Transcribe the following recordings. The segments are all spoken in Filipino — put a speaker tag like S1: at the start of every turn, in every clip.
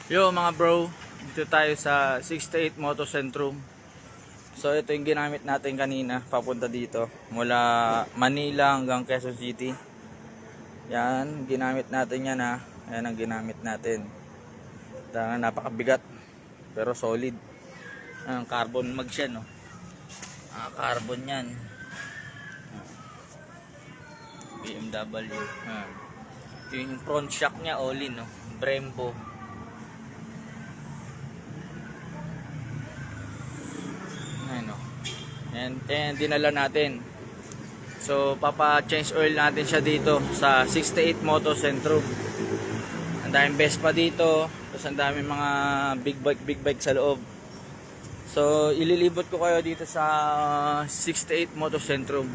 S1: Yo mga bro, dito tayo sa 68 Moto Centrum. So ito yung ginamit natin kanina papunta dito mula Manila hanggang Quezon City. Yan, ginamit natin yan ha. Yan ang ginamit natin. Dahil napakabigat pero solid. Ang carbon mag siya no. Carbon yan. BMW. Yung front shock niya all in no. Brembo. And dinala natin. So papa-change oil natin siya dito sa 68 Moto Centrum. Ang daming Vespa dito, tapos ang daming mga big bike sa loob. So ililibot ko kayo dito sa 68 Moto Centrum.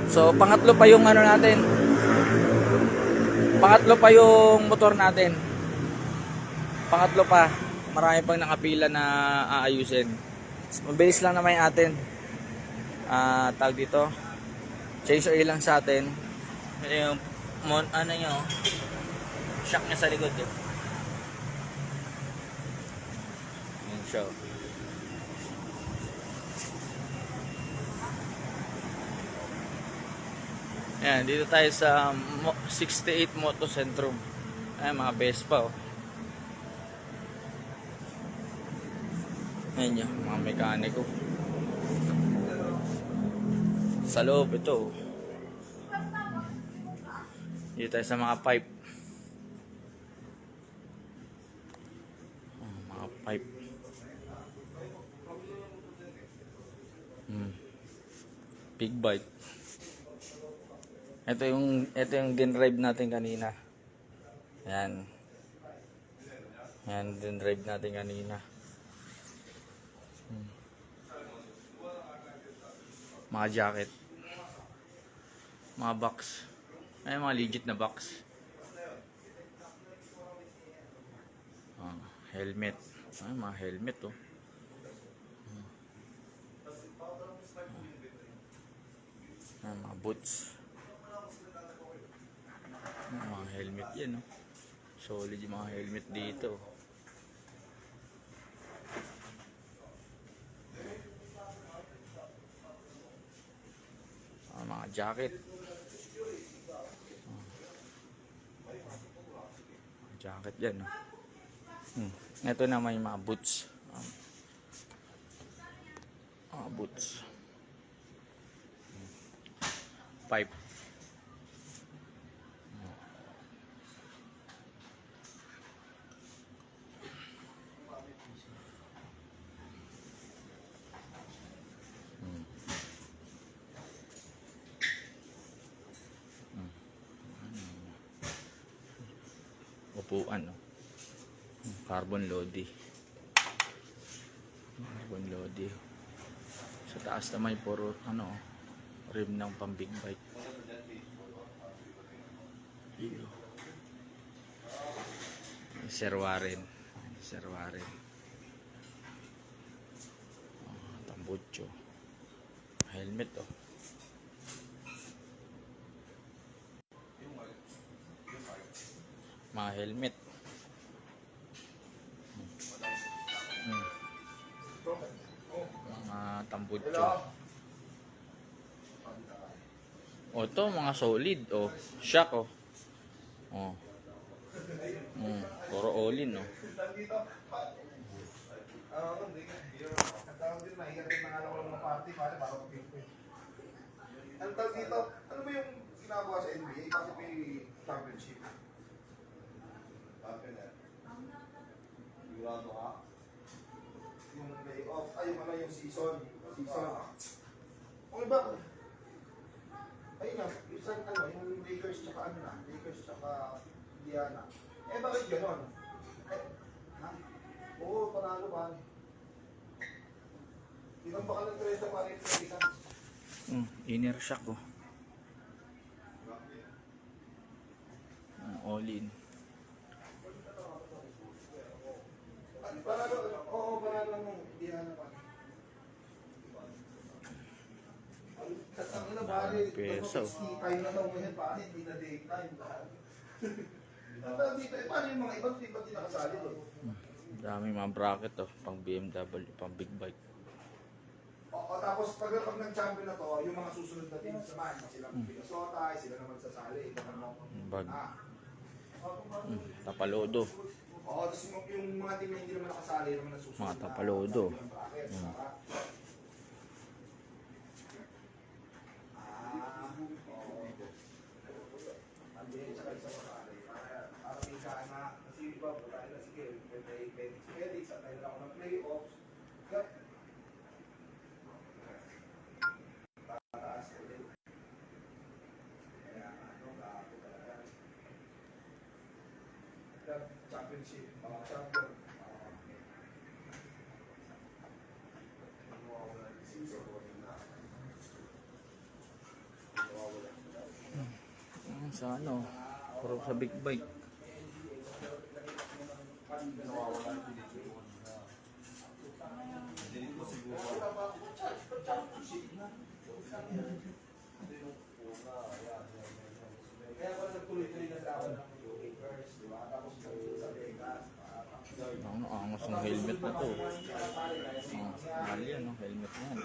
S1: So pangatlo pa yung ano natin. Pangatlo pa yung motor natin. Pangatlo pa. Marami pang nakapila na aayusin. Mabilis lang naman yung atin. Tag dito. Change oil lang sa atin. Yung ano nyo, shock nya sa likod eh. Yan siya. Yan, dito tayo sa 68 Moto Centrum. Ayan, mga Vespa oh. Ayan yung mga mekaniko. Sa loob ito. Dito tayo sa mga pipe. Mga pipe. Big bike. Ito yung din-drive natin kanina. Yan. Yan din-drive natin kanina. Mga jacket, mga box, ay mga legit na box. Helmet, ay mga helmet oh. Ay, mga boots, mga helmet yan oh. Solid yung mga helmet dito. Mga jacket. Jacket yan. Ito naman yung mga boots. Mga boots. Pipe. Upuan no? Carbon lodi. Carbon lodi. Sa taas naman puro ano, rim ng pang big bike. Serwarin. Tambucho. Helmet oh. Mga helmet. Mga tambucho. O to mga solid oh. Shock oh. Oh. Puro all in oh.
S2: Ang tawag dito, ano ba yung ginagawa sa NBA? Bakit may championship? Sigurado ka? Yung playoff, ay yung season. Okay ba? Ayun nga, isang ano, yung Lakers tsaka Indiana. Bakit gano'n? Ha? Oo, panalo ba? Ilang ba ka ng 30 pa rin
S1: Inner shock oh. All in.
S2: Panalo nung Indiana pa. Ang ina ba?
S1: Peso.
S2: Time na daw ngayon pa, hindi na daytime. Ang tawag dito, paano yung mga ibang di nakasali doon?
S1: Daming mga bracket to, pang BMW, pang big bike.
S2: O tapos pag nag-champion na to, yung mga susunod na teams naman, sila Minnesota, sila naman sasali.
S1: Bag. Tapalodo.
S2: Oo, tapos yung mga team na hindi naman nakasali, naman nasusunod
S1: Mga tapalodo.
S2: Championship, champion.
S1: Sa ano, puro sa big bike.
S2: Kaya ako nagtuloy-tuloy na sa akin ng Lakers, di ba? Tapos sa Vegas,
S1: Ang angas ng helmet na to. Mahal yan, no? Helmet na yan.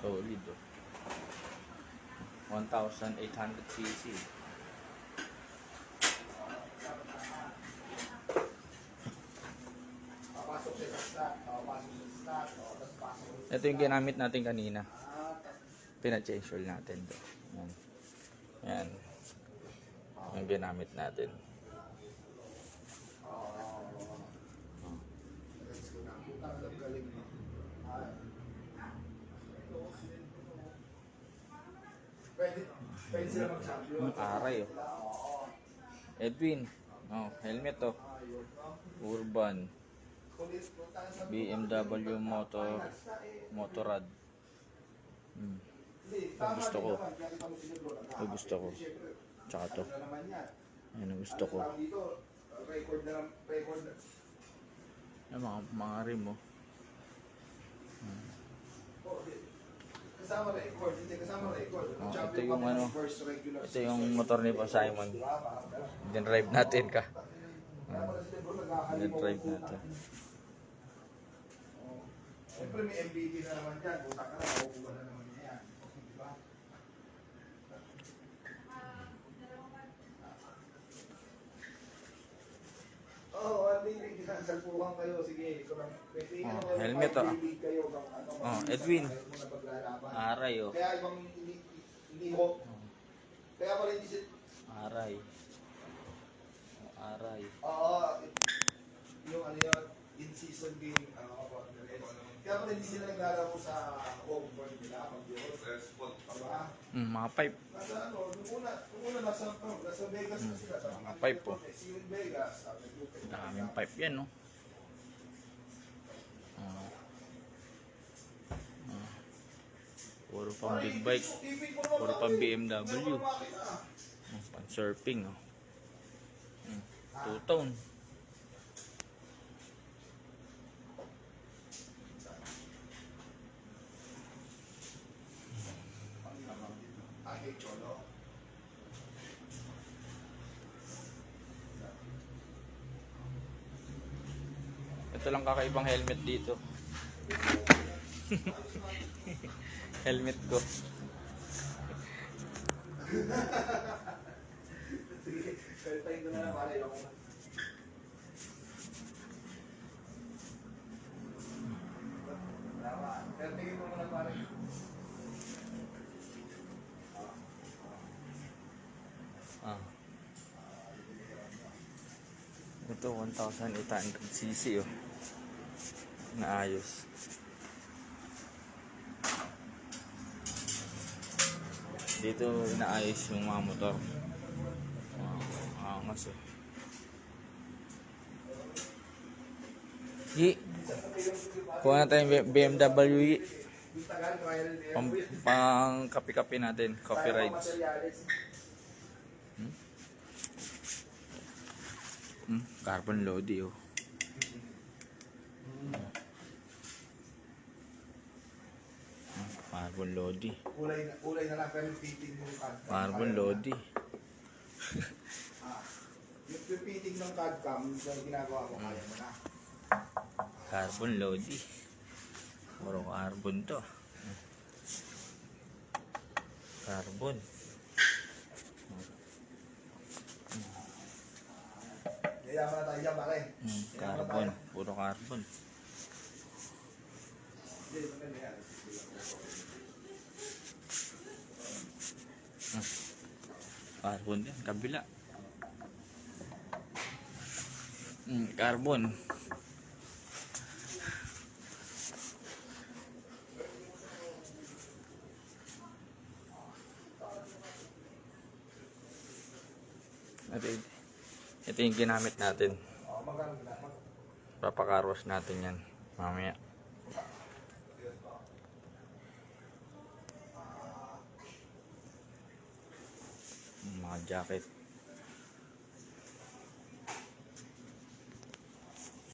S1: Solid, oh. 1,800cc. Ito yung ginamit natin kanina. Pina-change oil natin to. Yan. Yan. Yung ginamit natin.
S2: Pwede sila mag-champion.
S1: Yung aray, oh. Edwin. Oh, helmet, oh. Urban. BMW Motorrad. Ito gusto ko. Ito gusto ko. Tsaka to. Yan ang gusto ko. Yan mga rim, oh.
S2: Kasama record, hindi kasama record.
S1: Oh, ito yung ano. Ito yung motor ni Pa Simon. Din-drive natin ka. Din-drive natin.
S2: Siyempre may MVP na naman dyan. Buta ka na, makukuha na naman niya yan. Diba? Oo, at hindi salpuhan kayo. Sige, ito lang.
S1: Helmet, oh. Oh, Edwin. Aray, oh.
S2: Kaya ibang iniho. Kaya pala hindi siya.
S1: Aray. Aray.
S2: Oo, yung ano yun, in-season game, kaya pala hindi sila naglalaro sa home court nila, pag-yun. Diba?
S1: Mga pipe.
S2: Nasa ano, nung una nasa Vegas na sila.
S1: Mga pipe, po.
S2: See you in Vegas.
S1: Daming pipe yan, no? Puro pang big bike. Puro pang BMW. Pang surfing, oh. Two-tone.
S2: Ay, cholo.
S1: Ito lang kakaibang helmet dito. Helmet ko.
S2: Sige, kalitayin ko na lang para yung pero tingin mo muna pare.
S1: Ito 1,800cc, oh. Naayos. Dito inaayos yung mga motor. Angas, oh. Yi. Kuha na tayong BMW. Pang kape-kape natin. Coffee rides. Carbon Lodi, oh. Carbon Lodi.
S2: Kulay na lang, pero yung fitting yung CAD-CAM.
S1: Carbon Lodi.
S2: Yung fitting ng CAD-CAM, yung ginagawa mo, kaya mo na.
S1: Carbon Lodi. Puro carbon to. Carbon.
S2: Yayaman na tayo dyan, pare.
S1: Carbon. Puro carbon.
S2: Hindi, maganda yan.
S1: Carbon din. Kabila. Carbon. Ito yung ginamit natin.
S2: Magkano na?
S1: Papakarwas natin yan mamaya. Mga jacket.